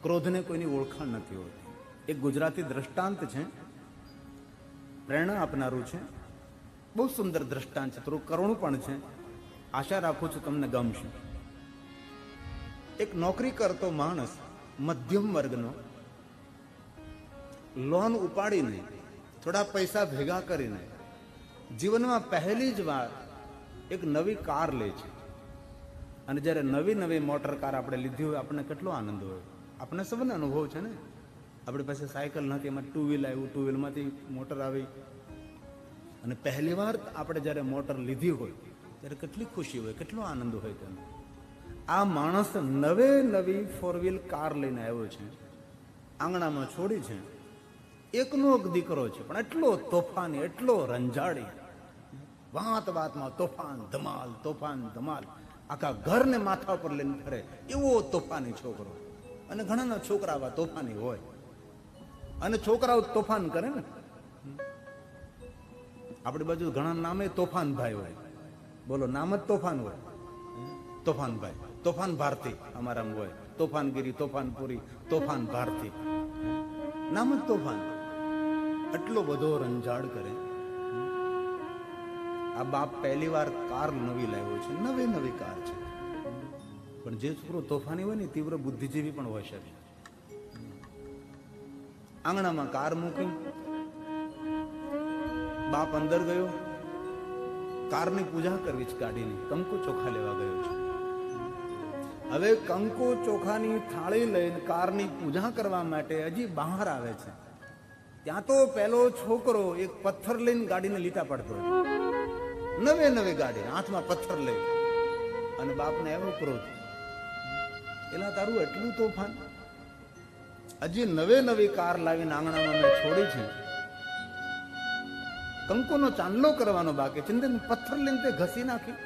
ક્રોધને કોઈની ઓળખાણ નથી હોતી. એક ગુજરાતી દ્રષ્ટાંત છે, પ્રેરણા આપનારું છે, બહુ સુંદર દ્રષ્ટાંત છે, થોડું કરુણ પણ છે. આશા રાખું છું તમને ગમશે. એક નોકરી કરતો માણસ, મધ્યમ વર્ગનો, લોન ઉપાડીને થોડા પૈસા ભેગા કરીને જીવનમાં પહેલી જ વાર એક નવી કાર લે છે. અને જ્યારે નવી મોટર કાર આપણે લીધી હોય, આપણને કેટલો આનંદ હોય. આપણને સૌને અનુભવ છે ને. આપણી પાસે સાયકલ નથી, એમાં ટુ વ્હીલ આવ્યું, ટુ વ્હીલમાંથી મોટર આવી, અને પહેલી વાર આપણે જ્યારે મોટર લીધી હોય ત્યારે કેટલી ખુશી હોય, કેટલો આનંદ હોય તેને. આ માણસ નવી ફોર વ્હીલ કાર લઈને આવ્યો છે, આંગણામાં છોડી છે. એકનો એક દીકરો છે, પણ એટલો તોફાની, એટલો રંજાડી, વાતમાં તોફાન ધમાલ, આખા ઘરને માથા પર લઈને ફરે એવો તોફાની છોકરો. અને ઘણાના છોકરા આવા તોફાની હોય, અને છોકરાઓ તોફાન કરે ને. આપણી બાજુ ઘણા નામે તોફાન ભાઈ હોય, બોલો નામ જ તોફાન હોય. તોફાન ભાઈ, તોફાન ભારતી અમારામાં હોય, તોફાનગીરી, તોફાનપુરી, તોફાન ભારતી, નામ જ તોફાન. એટલો બધો રંજાડ કરે. આ બાપ પહેલી વાર કાર નવી લાવ્યો છે, નવી કાર છે. પણ જે છોકરો તોફાની હોય ને, તીવ્ર બુદ્ધિજીવી પણ હોય શકે. આંગણામાં કાર મૂકી, બાપ અંદર ગયો, કારની પૂજા કરવી છે, ગાડીની કંકુ ચોખા લેવા ગયો છે. હવે કંકુ ચોખાની થાળી લઈને કારની પૂજા કરવા માટે હજી બહાર આવે છે, ત્યાં તો પેલો છોકરો એક પથ્થર લઈને ગાડીને લીટા પાડતો હોય. નવી ગાડી, હાથમાં પથ્થર લઈ. અને બાપને એવો ક્રોધ, એલા તારું એટલું તોફાન, હજી નવી કાર લાવીને આંગણામાં મેં છોડી છે, કંકુનો ચાંદલો કરવાનો બાકી છે, પથ્થર લઈને તે ઘસી નાખી.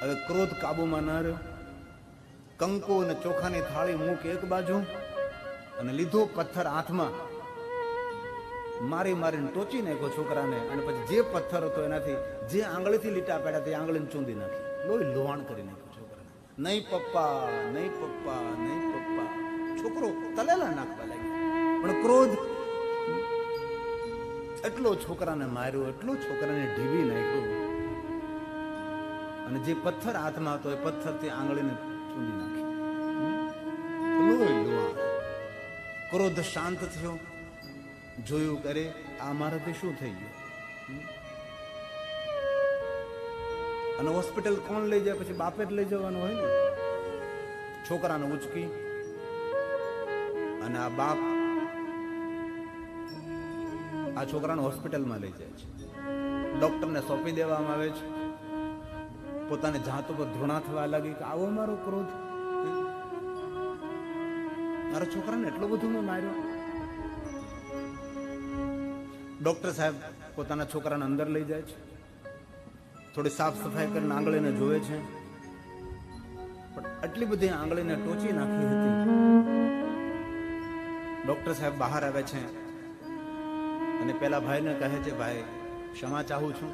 હવે ક્રોધ કાબુમાં ન રહ્યો. કંકુ અને ચોખાની થાળી મૂકી એક બાજુ, અને લીધો પથ્થર હાથમાં, મારીને ટોચી નાખ્યો છોકરાને. અને પછી જે પથ્થર હતો એનાથી જે આંગળીથી લીટા પાડ્યા તે આંગળીને ચૂંદી નાખી, લોહાણ કરી નાખ્યો છોકરાને. નહીં પપ્પા. છોકરો તલેલા નાખવા લાગ્યો. પણ ક્રોધ એટલો છોકરાને માર્યો, એટલો છોકરાને ઢીવી નાખ્યો, અને જે પથ્થર હાથમાં હતો એ પથ્થરથી આંગળીને ચૂંદી નાખી. ક્રોધ શાંત થયો, જોયું કરે આ મારાથી શું થઈ ગયું. અને હોસ્પિટલ કોણ લઈ જાય? પછી બાપે જ લઈ જવાનું હોય ને. છોકરાને ઉચકી અને આ બાપ આ છોકરાને હોસ્પિટલમાં લઈ જાય છે. ડોક્ટરને સોંપી દેવામાં આવે છે. પોતાની જાત ઉપર ધૃણા થવા લાગી કે આવો મારો ક્રોધ, મારા છોકરાને એટલો બધું મેં માર્યો. ડોક્ટર સાહેબ પોતાના છોકરાને અંદર લઈ જાય છે, થોડી સાફ સફાઈ કરીને આંગળીને જોવે છે, પણ આટલી બધી આંગળીને ટોચી નાખી હતી. ડોક્ટર સાહેબ બહાર આવે છે અને પેલા ભાઈને કહે છે, ભાઈ ક્ષમા ચાહું છું,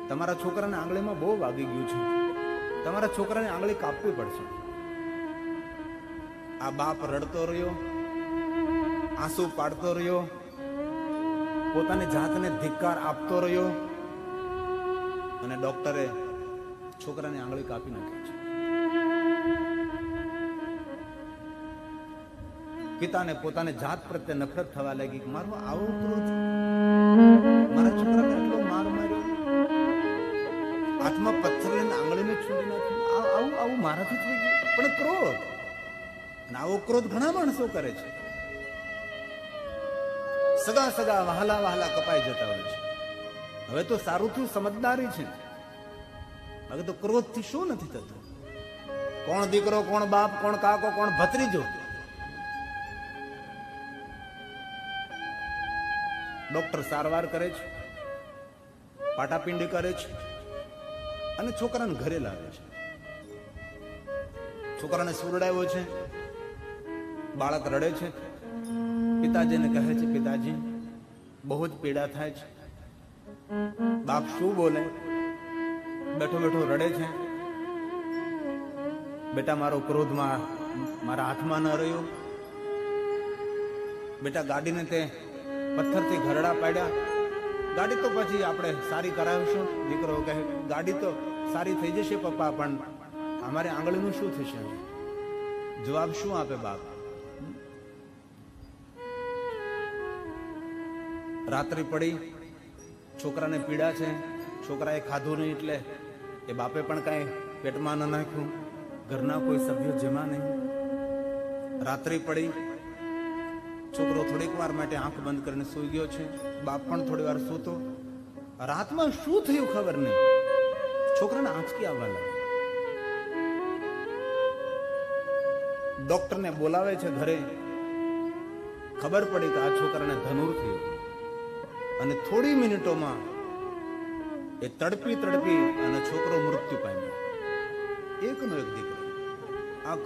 તમારા છોકરાને આંગળીમાં બહુ વાગી ગયું છે, તમારા છોકરાને આંગળી કાપવી પડશે. આ બાપ રડતો રહ્યો, આંસુ પાડતો રહ્યો, પોતાની જાતને ધિક્કાર આપતો રહ્યો, અને ડોક્ટરે છોકરાની આંગળી કાપી નાખી છે. પિતાને પોતાની જાત પ્રત્યે નફરત થવા લાગી કે મારો આવો ક્રોધ, મારા છોકરાને એટલો માર માર્યો, હાથમાં પથ્થર લઈને આંગળીને છોડી નાખી, આવું મારાથી થઈ ગયું. પણ ક્રોધ, અને આવો ક્રોધ ઘણા માણસો કરે છે. સગા વહાલા કપાઈ જતા હોય છે. હવે તો સારું થયું, સમજદારી છે. હવે તો ક્રોધથી શું નથી થતું. કોણ દીકરો, કોણ બાપ, કોણ કાકો, કોણ ભત્રીજો. ડોક્ટર સારવાર કરે છે, પાટાપિંડી કરે છે, અને છોકરાને ઘરે લાવે છે. છોકરાને સુરડાવ્યો છે, બાળક રડે છે. પિતાજીને કહે છે, પિતાજી બહુ જ પીડા થાય છે. બાપ શું બોલે? બેઠો રડે છે. બેટા મારો ક્રોધમાં મારા હાથમાં ન રહ્યો, બેટા ગાડીને તે પથ્થરથી ઘરડા પાડ્યા, ગાડી તો પછી આપણે સારી કરાવીશું. દીકરો કહે ગાડી તો સારી થઈ જશે પપ્પા, પણ અમારી આંગળીનું શું થશે? જવાબ શું આપે બાપ? રાત્રિ પડી, છોકરાને પીડા છે, છોકરાએ ખાધું નહીં એટલે એ બાપે પણ કાંઈ પેટમાં ન નાખ્યું, ઘરના કોઈ સભ્યો જમા નહીં. રાત્રિ પડી, છોકરો થોડીક વાર માટે આંખ બંધ કરીને સૂઈ ગયો છે, બાપ પણ થોડી વાર સૂતો. રાતમાં શું થયું ખબર નહીં, છોકરાને આંચકી આવવા લાગી. ડોક્ટરને બોલાવે છે ઘરે, ખબર પડી કે આ છોકરાને ધનુર થયું અને થોડી મિનિટોમાં એ તડપી તડપી અને છોકરો મૃત્યુ પામ્યો. એકનો એક દીકરો. આ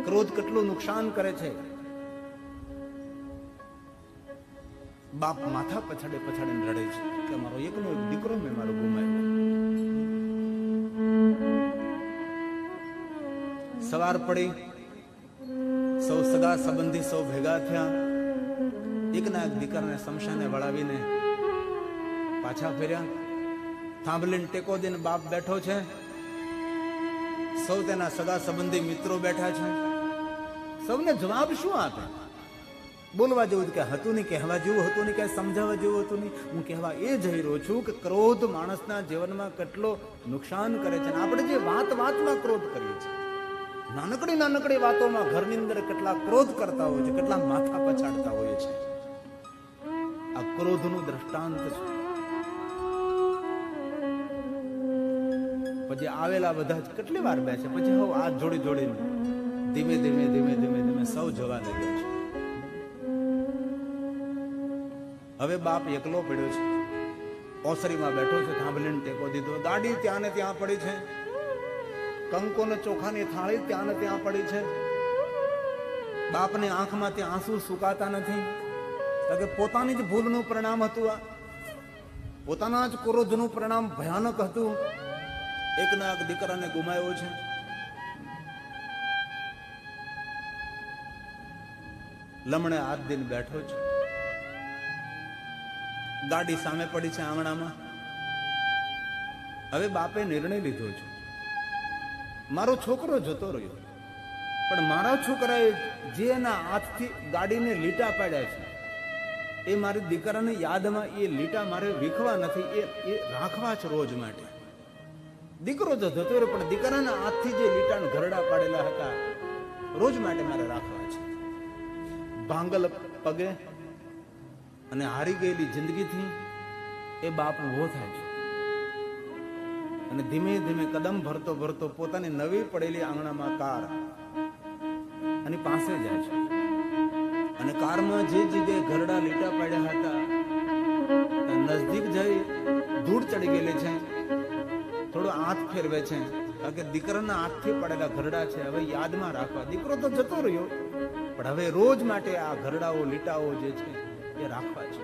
ક્રોધ કેટલું નુકસાન કરે છે. બાપ માથા પછાડે પછાડીને રડે છે કે મારો એકનો એક દીકરો મેં મારો ગુમાવ્યો. સવાર પડી, સૌ સગા સંબંધી સૌ ભેગા થયા, એકના એક દીકરાને શમશાને વળાવીને પાછા ફેર્યા. થાંભલીને ટેકો દઈને બાપ બેઠો છે, સૌ તેના સગા સંબંધી મિત્રો બેઠા છે. સૌને જવાબ શું આપે? બોલવા જેવું કે હતું નહીં, કહેવા જેવું હતું નહીં, કઈ સમજાવવા જેવું હતું નહીં. હું કહેવા એ જઈ રહ્યો છું કે ક્રોધ માણસના જીવનમાં કેટલો નુકસાન કરે છે. આપણે જે વાતમાં ક્રોધ કરીએ છીએ, નાનકડી વાતોમાં ઘરની અંદર કેટલા ક્રોધ કરતા હોય છે, કેટલા માથા પછાડતા હોય છે. આ ક્રોધનું દ્રષ્ટાંત છે. પછી આવેલા બધા જ કેટલી વાર બેસે, પછી હવે હાથ જોડીને ધીમે ધીમે સૌ જવા લાગ્યા છે. હવે બાપ એકલો પડ્યો છે, ઓસરીમાં બેઠો છે, થાંભલીને ટેકો દીધો, ગાડી ત્યાં ને ત્યાં પડી છે, કંકો ને ચોખાની થાળી ત્યાં ને ત્યાં પડી છે. બાપની આંખમાંથી આંસુ સુકાતા નથી, કે પોતાની જ ભૂલનું પરિણામ હતું. આ પોતાના જ ક્રોધનું પરિણામ ભયાનક હતું. એકના એક દીકરાને ગુમાવ્યો છે. લમણે હાથ દિન બેઠો છે, ગાડી સામે પડી છે આંગણામાં. હવે બાપે નિર્ણય લીધો છે, મારો છોકરો જતો રહ્યો, પણ મારા છોકરાએ જે એના હાથથી ગાડીને લીટા પાડ્યા છે, એ મારી દીકરાની યાદમાં એ લીટા મારે વીખવા નથી, એ રાખવા છે રોજ માટે. દીકરો તો જતો રહ્યો, પણ દીકરાના હાથથી જે લીટા ઘરડા પાડેલા હતા, રોજ માટે મારે રાખવા છે. ભાંગલ પગે અને હારી ગયેલી જિંદગીથી એ બાપ ઉભો થાય છે અને ધીમે ધીમે કદમ ભરતો પોતાની નવી પડેલી આંગણામાં કાર અને પાસે જાય છે. અને કારમાં જે જગ્યાએ ઘરડા લીટા પાડ્યા હતા, નજદીક જઈ ધૂળ ચડી ગયેલી છે, થોડો હાથ ફેરવે છે, કારણ કે દીકરાના હાથથી પડેલા ઘરડા છે, હવે યાદમાં રાખવા. દીકરો તો જતો રહ્યો, પણ હવે રોજ માટે આ ઘરડાઓ લીટાઓ જે છે એ રાખવા છે.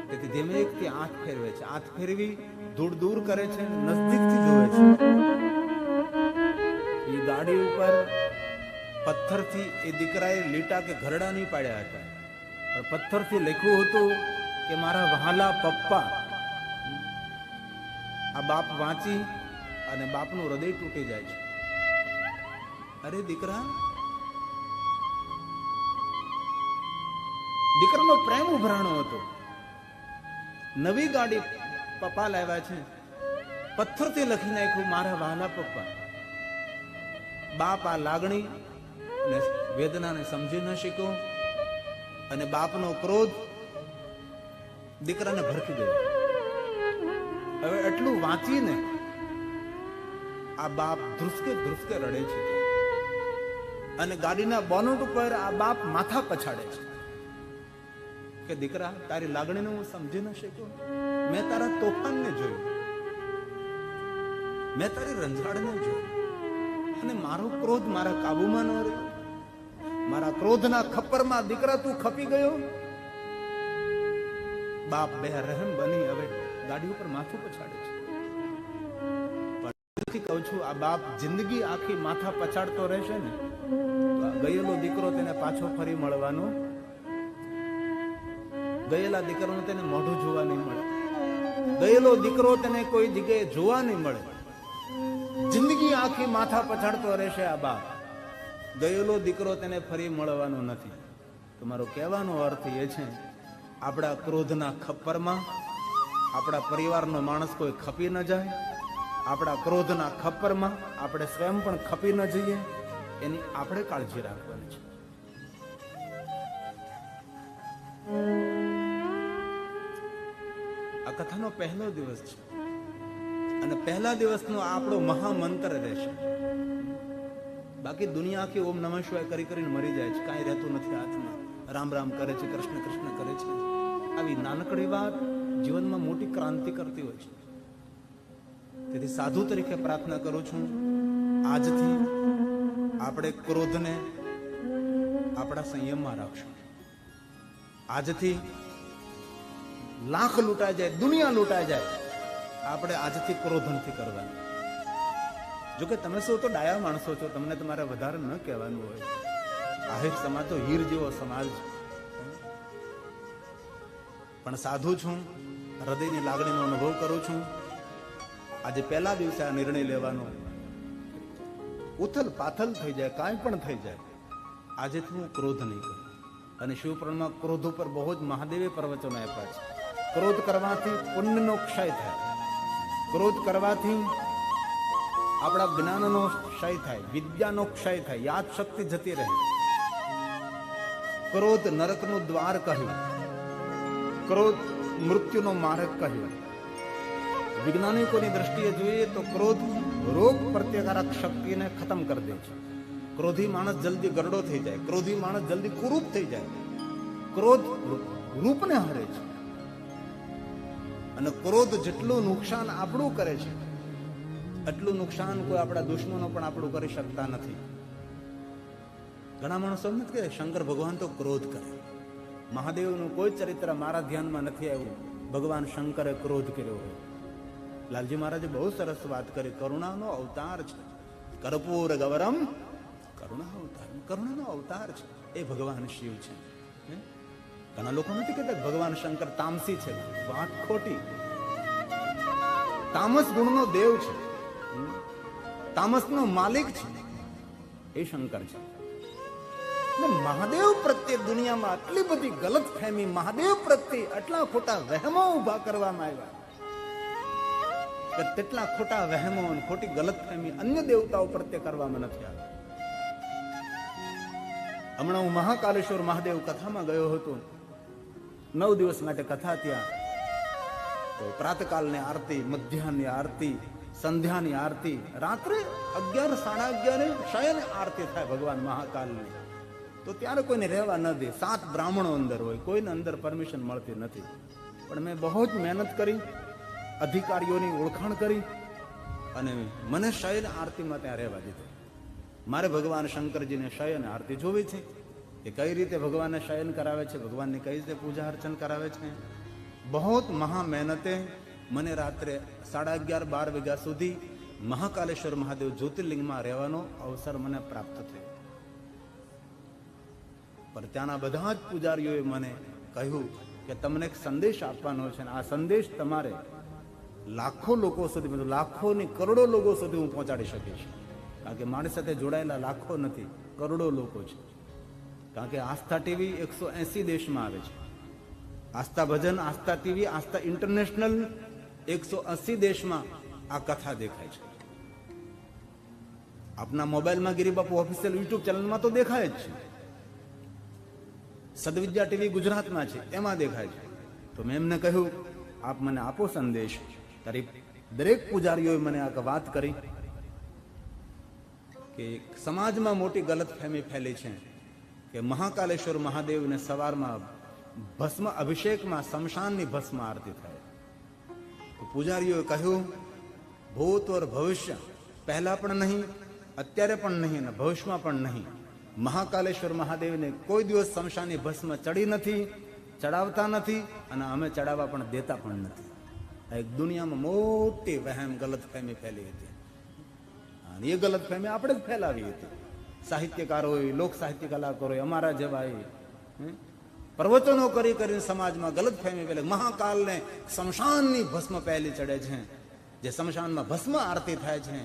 તેથી ધીમે એકથી હાથ ફેરવે છે, હાથ ફેરવી ધૂળ દૂર કરે છે, નજદીકથી જોવે છે. એ ગાડી ઉપર પથ્થરથી એ દીકરાએ લીટા કે ઘરડા નહીં પાડ્યા હતા, પણ પથ્થરથી લખ્યું હતું કે મારા વહાલા પપ્પા. આ બાપ વાંચી અને બાપનું હૃદય તૂટી જાય છે. અરે દીકરા, દીકરાનો પ્રેમ ઉભરાણો હતો. નવી ગાડી પપ્પા લાવ્યા છે, પથ્થરથી લખી નાખ્યું મારા વહાલા પપ્પા. બાપ આ લાગણી અને વેદનાને સમજી ન શક્યો અને બાપનો ક્રોધ દીકરાને ભરખી ગયો. હવે એટલું વાંચીને આ બાપ ધ્રુસકે રડે છે અને ગાડીના બોનટ ઉપર આ બાપ માથા પછાડે છે કે દીકરા, તારી લાગણીને હું સમજી ન શક્યો. મેં તારા તોફાનને જોયું, મેં તારી રંજાડને જોયું અને મારો ક્રોધ મારા કાબુમાં ન રહ્યો. મારા ક્રોધના ખપ્પરમાં દીકરા તું ખપી ગયો. બાપ બે રહેમ બની હવે ગાડી ઉપર માથું પછાડે છે. દિલથી કહું છું, આ બાપ જિંદગી આખી માથા પછાડતો રહેશે ને તો આ ગયેલો દીકરો તેને પાછો ફરી મળવાનો, ગયેલા દીકરાનું તેને મોઢું જોવા નહીં મળે, ગયેલો દીકરો તેને કોઈ જગ્યાએ જોવા નહીં મળે. જિંદગી આખી માથા પછાડતો રહેશે આ બાપ, ગયેલો દીકરો તેને ફરી મળવાનો નથી. તમારો કહેવાનો અર્થ એ છે, આપણા ક્રોધના ખપ્પરમાં આપણા પરિવારનો માણસ કોઈ ખપી ન જાય, આપણા ક્રોધના ખપ્પરમાં આપણે સ્વયં પણ ખપી ન જઈએ, એની આપણે કાળજી રાખવાની છે. આ કથાનો પહેલો દિવસ છે અને પહેલા દિવસનો આપણો મહામંત્ર રહેશે. બાકી દુનિયા આખી ઓમ નમઃ શિવાય કરી કરીને મરી જાય છે, કાંઈ રહેતું નથી હાથમાં. રામ રામ કરે છે, કૃષ્ણ કૃષ્ણ કરે છે. આવી નાનકડી વાત જીવનમાં મોટી ક્રાંતિ કરતી હોય છે. તેથી સાધુ તરીકે પ્રાર્થના કરું છું, આજથી આપણે ક્રોધને આપણા સંયમમાં રાખશું. આજથી લાખ લૂંટાઈ જાય, દુનિયા લૂંટાઈ જાય, આપણે આજથી ક્રોધ નથી કરવાનું. જોકે તમે સૌ તો ડાયા માણસો છો, તમને તમારે વધારે ન કહેવાનું હોય. આહિર સમાજ તો હીર જેવો સમાજ છે. પણ સાધુ છું, હૃદયની લાગણીનો અનુભવ કરું છું. આજે પહેલા દિવસે આ નિર્ણય લેવાનો, ઉથલ પાથલ થઈ જાય, કાંઈ પણ થઈ જાય, આજેથી હું ક્રોધ નહીં કરું. અને શિવપુરાણમાં ક્રોધ ઉપર બહુ જ મહાદેવે પ્રવચનો આપ્યા છે. ક્રોધ કરવાથી પુણ્યનો ક્ષય થાય, ક્રોધ કરવાથી આપણા જ્ઞાનનો ક્ષય થાય, વિદ્યાનો ક્ષય થાય, યાદ શક્તિ જતી રહે. ક્રોધ નરકનું દ્વાર કહ્યું, ક્રોધ મૃત્યુનો માર્ગ કહ્યું. વૈજ્ઞાનિકોની દ્રષ્ટિએ જોઈએ તો ક્રોધ રોગ પ્રતિકારક શક્તિને ખતમ કરી દે છે. ક્રોધી માણસ જલ્દી ગરડો થઈ જાય, ક્રોધી માણસ જલ્દી કુરૂપ થઈ જાય. ક્રોધ રૂપને હરે છે અને ક્રોધ જેટલું નુકસાન આપણું કરે છે એટલું નુકસાન કોઈ આપણા દુશ્મનો પણ આપણું કરી શકતા નથી. ઘણા માણસો એમ નથી કે શંકર ભગવાન તો ક્રોધ કરે. મહાદેવનું કોઈ ચરિત્ર મારા ધ્યાનમાં નથી આવ્યું ભગવાન શંકરે ક્રોધ કર્યો હોય. લાલજી મહારાજે બહુ સરસ વાત કરી, કરુણાનો અવતાર છે. કર્પૂર ગૌરમ કરુણા અવતાર, કરુણાનો અવતાર છે એ ભગવાન શિવ છે. ઘણા લોકો નથી કહેતા ભગવાન શંકર તામસી છે. વાત ખોટી. તામસ ગુણનો દેવ છે, તામસનો માલિક છે એ શંકર છે. મહાદેવ પ્રત્યે દુનિયામાં આટલી બધી ગલત ફહેમી, મહાદેવ પ્રત્યે આટલા ખોટા વહેમો ઉભા કરવામાં આવ્યા કે તેટલા ખોટા વહેમો અને ખોટી ગલત ફહેમી અન્ય દેવતાઓ પ્રત્યે કરવામાં નથી આવી. હમણાં હું મહાકાલેશ્વર મહાદેવ કથામાં ગયો હતો. 9 દિવસ માટે કથા ત્યાં. તો પ્રાતકાલની આરતી, મધ્યાહની આરતી, સંધ્યાની આરતી, રાત્રે 11, 11:30 શયન આરતી થાય ભગવાન મહાકાલની. તો ત્યારે કોઈને રહેવા ન દે. 7 બ્રાહ્મણો અંદર હોય, કોઈને અંદર પરમિશન મળતી નથી. પણ મેં બહુ જ મહેનત કરી, અધિકારીઓની ઓળખાણ કરી અને મને શયન આરતીમાં ત્યાં રહેવા દીધો. મારે ભગવાન શંકરજીને શયન આરતી જોવી છે કે કઈ રીતે ભગવાનને શયન કરાવે છે, ભગવાનની કઈ રીતે પૂજા અર્ચન કરાવે છે. બહુ મહા મહેનતે મને રાત્રે 11:30, 12 વાગ્યા સુધી મહાકાલેશ્વર મહાદેવ જ્યોતિર્લિંગમાં રહેવાનો અવસર મને પ્રાપ્ત થયો. પણ ત્યાંના બધા જ પૂજારીઓએ મને કહ્યું કે તમને એક સંદેશ આપવાનો છે અને આ સંદેશ તમારે લાખો લોકો સુધી, લાખોની કરોડો લોકો સુધી હું પહોંચાડી શકીશ. કારણ કે મારી સાથે જોડાયેલા લાખો નથી, કરોડો લોકો છે. કારણ કે આસ્થા ટીવી 180 દેશમાં આવે છે. આસ્થા ભજન, આસ્થા ટીવી, આસ્થા ઇન્ટરનેશનલ 180 દેશમાં આ કથા દેખાય છે. આપના મોબાઈલમાં ગિરિબાપુ ઓફિશિયલ યુટ્યુબ ચેનલમાં તો દેખાય જ છે. સદવિદ્યા ટીવી ગુજરાતમાં છે, એમાં દેખાય છે. તો મેં એમને કહ્યું, આપ મને આપો સંદેશ. તારી દરેક પૂજારીઓએ મને આ વાત કરી કે સમાજમાં મોટી ગલતફહેમી ફેલી છે કે મહાકાલેશ્વર મહાદેવને સવારમાં ભસ્મ અભિષેકમાં શમશાનની ભસ્મ આરતી થાય. તો પૂજારીઓએ કહ્યું, ભૂત ઓર ભવિષ્ય, પહેલા પણ નહીં, અત્યારે પણ નહીં અને ભવિષ્યમાં પણ નહીં, મહાકાલેશ્વર મહાદેવને કોઈ દિવસ શમશાનની ભસ્મ ચડી નથી, ચડાવતા નથી અને અમે ચડાવવા પણ દેતા પણ નથી. એક દુનિયામાં મોટી વહેમ ગલતફહેમી ફેલી હતી. અને એ ગલત ફહેમી આપણે જ ફેલાવી હતી. સાહિત્યકારો હોય, લોક સાહિત્ય કલાકારો હોય, અમારા જેવા પ્રવચનો કરી કરીને સમાજમાં ગલત ફહેમી પેલે મહાકાલને શમશાનની ભસ્મ પહેલી ચડે છે, જે શમશાનમાં ભસ્મ આરતી થાય છે,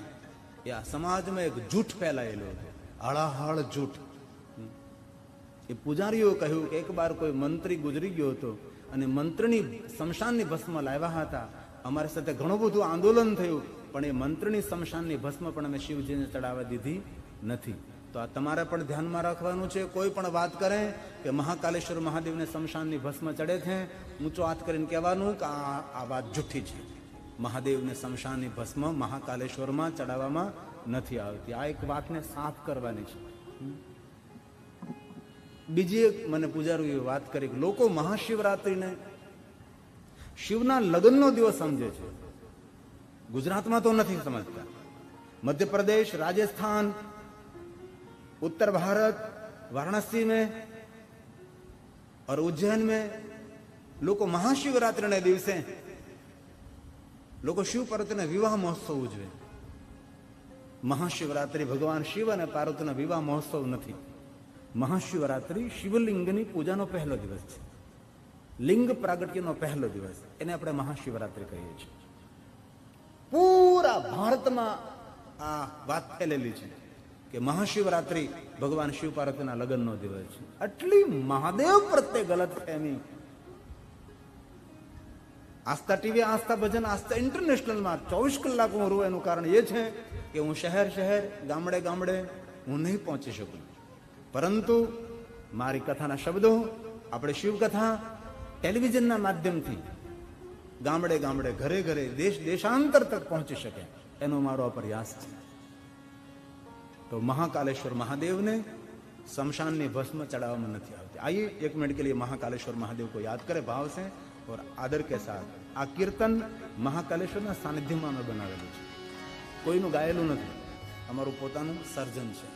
એ આ સમાજમાં એક જૂઠ ફેલાયેલો છે, હળાહળ જૂઠ. એ પૂજારીઓ કહ્યું કે એક વાર કોઈ મંત્રી ગુજરી ગયો હતો અને મંત્રની શમશાનની ભસ્મ લાવ્યા હતા. અમારી સાથે ઘણું બધું આંદોલન થયું, પણ એ મંત્રની શમશાનની ભસ્મ પણ અમે શિવજીને ચડાવવા દીધી નથી. તો આ તમારે પણ ધ્યાનમાં રાખવાનું છે. કોઈ પણ વાત કરે કે મહાકાલેશ્વર મહાદેવને શમશાનની ભસ્મ ચડે છે, ઊંચો હાથ કરીને કહેવાનું કે આ વાત જુઠ્ઠી છે. મહાદેવને શમશાનની ભસ્મ મહાકાલેશ્વરમાં ચડાવવામાં નથી આવતી. આ એક વાતને સાફ કરવાની છે. બીજી એક મને પૂજારીએ વાત કરી કે લોકો મહાશિવરાત્રિને શિવના લગ્નનો દિવસ સમજે છે. ગુજરાતમાં તો નથી સમજતા. મધ્યપ્રદેશ, રાજસ્થાન, उत्तर भारत, वाराणसी में और उज्जैन में लोग महाशिवरात्रि ने दिवसे लोग शिव पार्वती ने विवाह महोत्सव उजवे. महाशिवरात्रि भगवान शिव અને પાર્વતીનો વિવાહ મહોત્સવ નથી. મહાશિવરાત્રિ શિવલિંગની પૂજાનો પહેલો દિવસ છે. લિંગ પ્રાગટ્યનો પહેલો દિવસ, એને આપણે મહાશિવરાત્રિ કહીએ છીએ. પૂરા ભારતમાં આ વાત ફેલેલી છે કે મહાશિવરાત્રિ ભગવાન શિવ પાર્વતીના લગ્નનો દિવસ છે. આટલી મહાદેવ પ્રત્યે ગલત ફહેમી. આસ્થા ટીવી, આસ્થા ભજન, આસ્થા ઇન્ટરનેશનલમાં 24 કલાક હું રહું. એનું કારણ એ છે કે હું શહેર શહેર, ગામડે ગામડે હું નહીં પહોંચી શકું, પરંતુ મારી કથાના શબ્દો આપણે શિવકથા ટેલિવિઝનના માધ્યમથી ગામડે ગામડે, ઘરે ઘરે, દેશ દેશાંતર તક પહોંચી શકે, એનો મારો આ પ્રયાસ છે. तो महाकालेश्वर महादेव ने शमशान ने भस्म चढ़ावा नहीं आती. आइए 1 मिनट के लिए महाकालेश्वर महादेव को याद करें भाव से और आदर के साथ. आ कीर्तन महाकालेश्वर सानिध्य में बनावेलू है, कोईनु गायेलू नहीं, अमारू पोतानु सर्जन है.